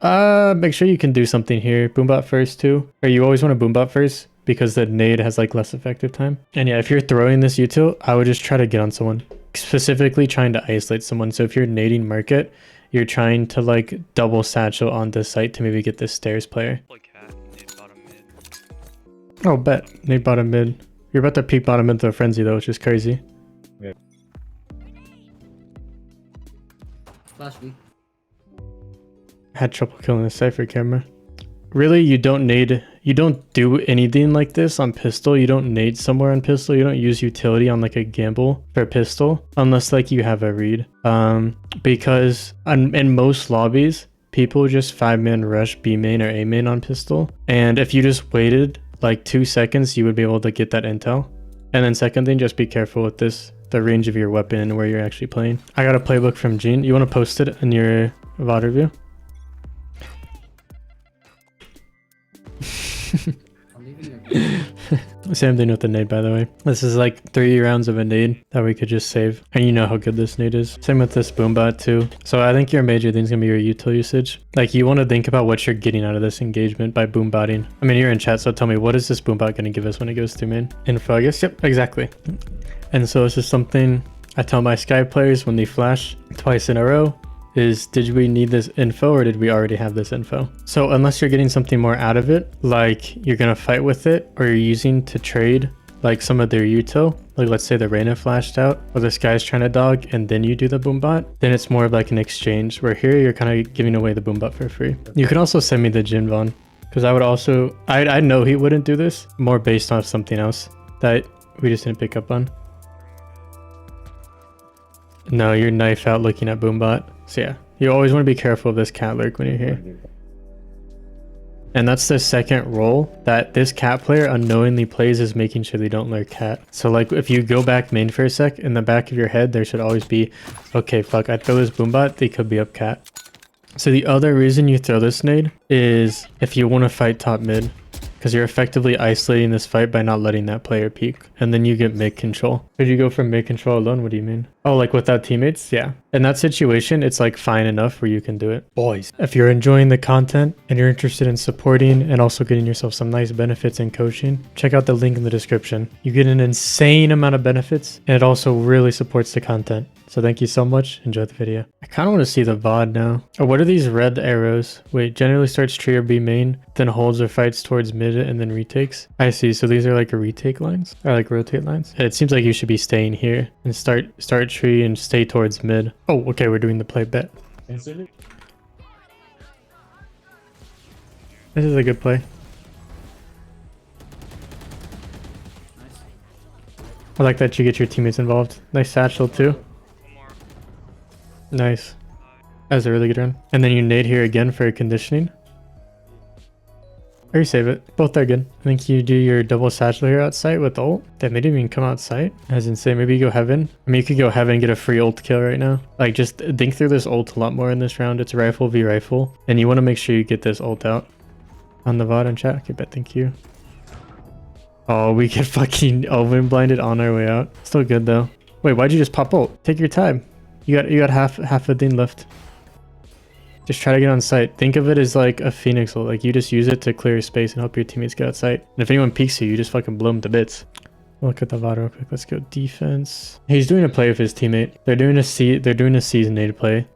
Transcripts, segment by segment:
Make sure you can do something here. Boombot first too. Or you always want to boombot first because the nade has like less effective time. And yeah, if you're throwing this util, I would just try to get on someone. Specifically trying to isolate someone. So if you're nading market, you're trying to like double satchel on this site to maybe get this stairs player. Oh, bet. Nade bottom mid. You're about to peek bottom into a frenzy though, which is crazy. Yeah. Flash me. Had trouble killing the Cypher camera. Really, you don't do anything like this on pistol. You don't nade somewhere on pistol. You don't use utility on like a gamble for pistol unless like you have a read. Because in most lobbies, people just 5-man rush B main or A main on pistol. And if you just waited like 2 seconds, you would be able to get that intel. And then second thing, just be careful with this, the range of your weapon and where you're actually playing. I got a playbook from Gene. You want to post it in your VOD review? Same thing with the nade, by the way. This is like 3 rounds of a nade that we could just save. And you know how good this nade is. Same with this boombot too. So I think your major thing is going to be your util usage. Like you want to think about what you're getting out of this engagement by boombotting. I mean, you're in chat, so tell me, what is this boombot going to give us when it goes through main? Info, I guess? Yep, exactly. And so this is something I tell my Sky players when they flash twice in a row. Is did we need this info or did we already have this info? So unless you're getting something more out of it, like you're gonna fight with it or you're using to trade like some of their util, like let's say the Reyna flashed out or this guy's trying to dog and then you do the boombot, then it's more of like an exchange where here you're kind of giving away the boombot for free. You can also send me the Jin Von because I would also, I know he wouldn't do this, more based off something else that we just didn't pick up on. No, you're knife out looking at boombot. So yeah, you always want to be careful of this cat lurk when you're here. And that's the second role that this cat player unknowingly plays, is making sure they don't lurk cat. So like if you go back main for a sec, in the back of your head there should always be, okay, fuck, I throw this boombot, they could be up cat. So the other reason you throw this nade is if you want to fight top mid, because you're effectively isolating this fight by not letting that player peek, and then you get mid control. Could you go from mid control alone? What do you mean? Oh, like without teammates? Yeah. In that situation, it's like fine enough where you can do it. Boys, if you're enjoying the content and you're interested in supporting and also getting yourself some nice benefits in coaching, check out the link in the description. You get an insane amount of benefits and it also really supports the content. So thank you so much. Enjoy the video. I kind of want to see the VOD now. Oh, what are these red arrows? Wait, generally starts tree or B main, then holds or fights towards mid and then retakes. I see. So these are like retake lines or like rotate lines. It seems like you should be staying here and start tree and stay towards mid. Oh, okay. We're doing the play bet. This is a good play. I like that you get your teammates involved. Nice satchel too. Nice. That was a really good run. And then you nade here again for conditioning. Or you save it. Both are good. I think you do your double satchel here outside with ult. Damn, they didn't even come outside. That's insane. Maybe you go heaven. I mean, you could go heaven and get a free ult kill right now. Like, just think through this ult a lot more in this round. It's rifle v rifle. And you want to make sure you get this ult out. On the VOD and chat. Okay, bet. Thank you. Oh, we get fucking oven blinded on our way out. Still good, though. Wait, why'd you just pop ult? Take your time. You got half a thing left. Just try to get on site. Think of it as like a phoenix ult. Like you just use it to clear space and help your teammates get outside. And if anyone peeks you, you just fucking blow them to bits. Look at the VOD real quick. Let's go defense. He's doing a play with his teammate. They're doing a season nade play.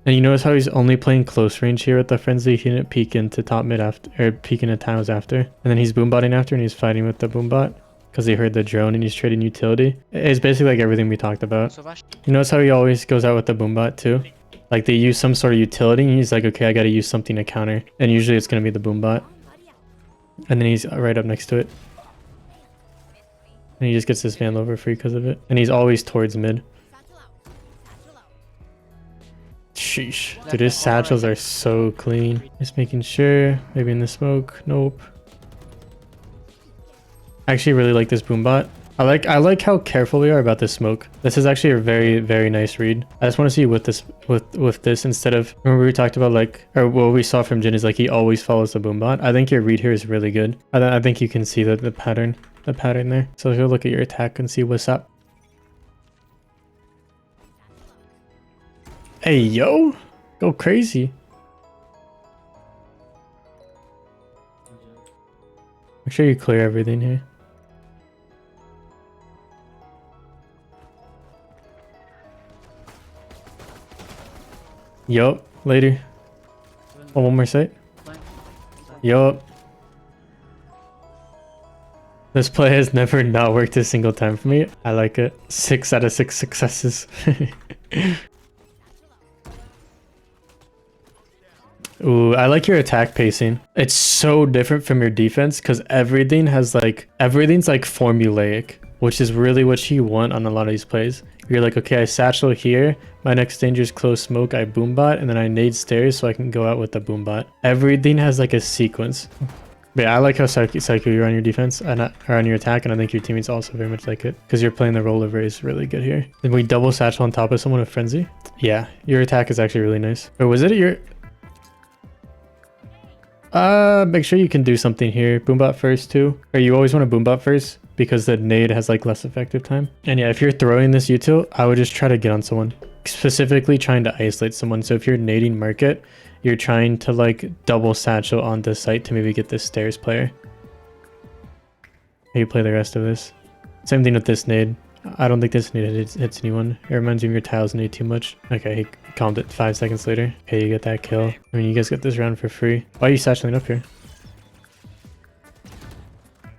And you notice how he's only playing close range here with the frenzy. He didn't peek into top mid after, or peek into tiles after. And then he's boombotting after and he's fighting with the boombot. Because he heard the drone and he's trading utility. It's basically like everything we talked about. You notice how he always goes out with the boombot too? Like they use some sort of utility and he's like, okay, I gotta use something to counter. And usually it's gonna be the boombot. And then he's right up next to it. And he just gets this vandal for free because of it. And he's always towards mid. Sheesh. Dude, his satchels are so clean. Just making sure. Maybe in the smoke. Nope. I actually really like this boombot. I like how careful we are about this smoke. This is actually a very, very nice read. I just want to see with this instead of, remember we talked about like, or what we saw from Jin is like he always follows the boombot. I think your read here is really good. I think you can see the pattern there. So let's go look at your attack and see what's up. Hey, yo. Go crazy. Make sure you clear everything here. Yup, later. Oh, one more site. Yup. This play has never not worked a single time for me. I like it. 6 out of 6 successes. Ooh, I like your attack pacing. It's so different from your defense because everything's like formulaic, which is really what you want on a lot of these plays. You're like, okay, I satchel here, my next danger is close smoke, I boombot, and then I nade stairs so I can go out with the boombot. Everything has like a sequence. But yeah, I like how psycho you're on your defense and or on your attack, and I think your teammates also very much like it because you're playing the role of Raze really good here. Then we double satchel on top of someone with frenzy. Yeah, your attack is actually really nice. Or was it your... make sure you can do something here. Boombot first too. Or you always want to boombot first because the nade has like less effective time. And yeah, if you're throwing this util, I would just try to get on someone. Specifically trying to isolate someone. So if you're nading market, you're trying to like double satchel on the site to maybe get this stairs player. You play the rest of this. Same thing with this nade. I don't think this nade hits anyone. It reminds me of your tiles nade too much. Okay, he calmed it 5 seconds later. Okay, you get that kill. I mean, you guys get this round for free. Why are you satcheling up here?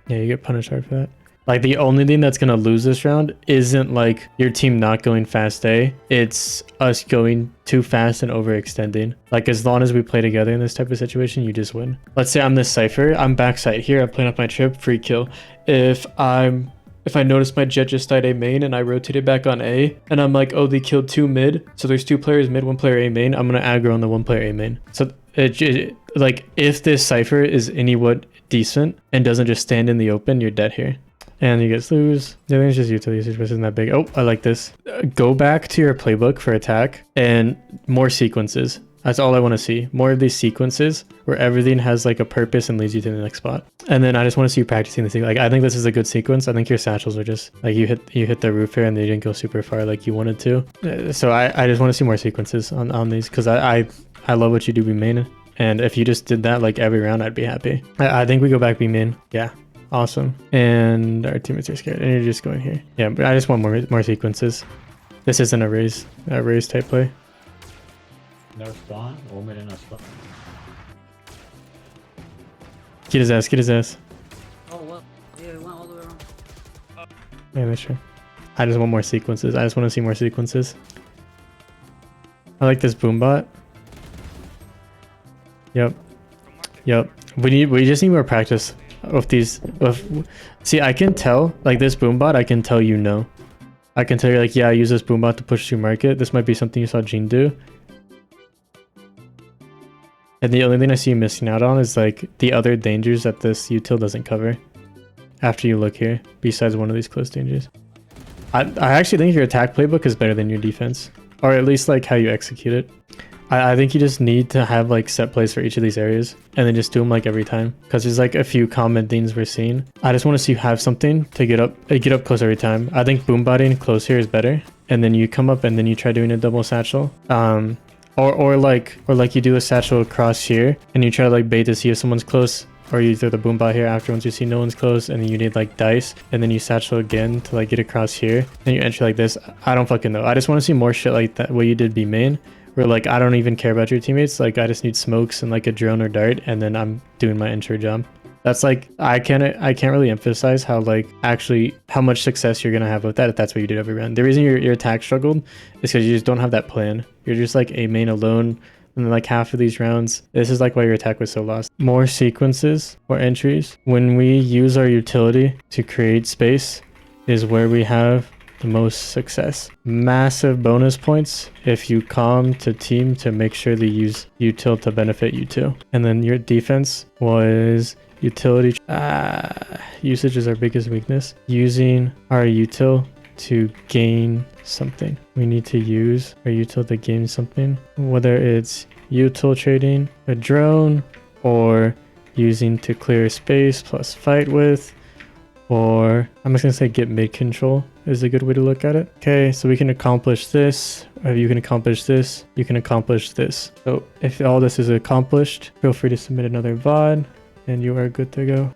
Yeah, you get punished hard for that. Like, the only thing that's gonna lose this round isn't like your team not going fast A. It's us going too fast and overextending. Like, as long as we play together in this type of situation, you just win. Let's say I'm this Cypher. I'm backside here. I'm playing up my trip. Free kill. If I notice my Jet just died A main and I rotated back on A and I'm like, oh, they killed 2 mid. So there's 2 players mid, 1 player A main. I'm going to aggro on the 1 player A main. So like if this Cypher is anywhat decent and doesn't just stand in the open, you're dead here. And you guys lose. I think it's just utility usage, which isn't that big. Oh, I like this. Go back to your playbook for attack and more sequences. That's all I want to see. More of these sequences where everything has like a purpose and leads you to the next spot. And then I just want to see you practicing this thing. Like, I think this is a good sequence. I think your satchels are just like you hit the roof here and they didn't go super far like you wanted to. So I just want to see more sequences on these because I love what you do B main. And if you just did that like every round, I'd be happy. I think we go back B main. Yeah. Awesome. And our teammates are scared and you're just going here. Yeah, but I just want more sequences. This isn't a Raze type play. No spawn, omen in a spawn. Get his ass, get his ass. Oh, well. Yeah, it went all the way around. Yeah, make sure. I just want more sequences. I just want to see more sequences. I like this boombot. Yep. We just need more practice of these. See, I can tell, like this boombot, I can tell you no. I can tell you like, yeah, I use this boombot to push through market. This might be something you saw Gene do. And the only thing I see you missing out on is like the other dangers that this util doesn't cover after you look here, besides one of these close dangers. I actually think your attack playbook is better than your defense, or at least like how you execute it. I think you just need to have like set plays for each of these areas and then just do them like every time because there's like a few common things we're seeing. I just want to see you have something to get up close every time. I think boombotting close here is better, and then you come up and then you try doing a double satchel. Or like you do a satchel across here and you try to like bait to see if someone's close, or you throw the boombot here after once you see no one's close, and then you need like dice and then you satchel again to like get across here and you entry like this. I don't fucking know. I just want to see more shit like that what you did B main, where like I don't even care about your teammates. Like I just need smokes and like a drone or dart and then I'm doing my intro job. That's like, I can't really emphasize how like actually how much success you're gonna have with that if that's what you did every round. The reason your attack struggled is because you just don't have that plan. You're just like a main alone, and then like half of these rounds, this is like why your attack was so lost. More sequences or entries. When we use our utility to create space is where we have the most success. Massive bonus points if you calm to team to make sure they use util to benefit you too. And then your defense was utility. Usage is our biggest weakness. Using our util to gain something. We need to use our util to gain something, whether it's util trading a drone or using to clear space plus fight with, or I'm just gonna say get mid control is a good way to look at it. Okay, so we can accomplish this, or you can accomplish this, you can accomplish this. So if all this is accomplished, feel free to submit another VOD and you are good to go.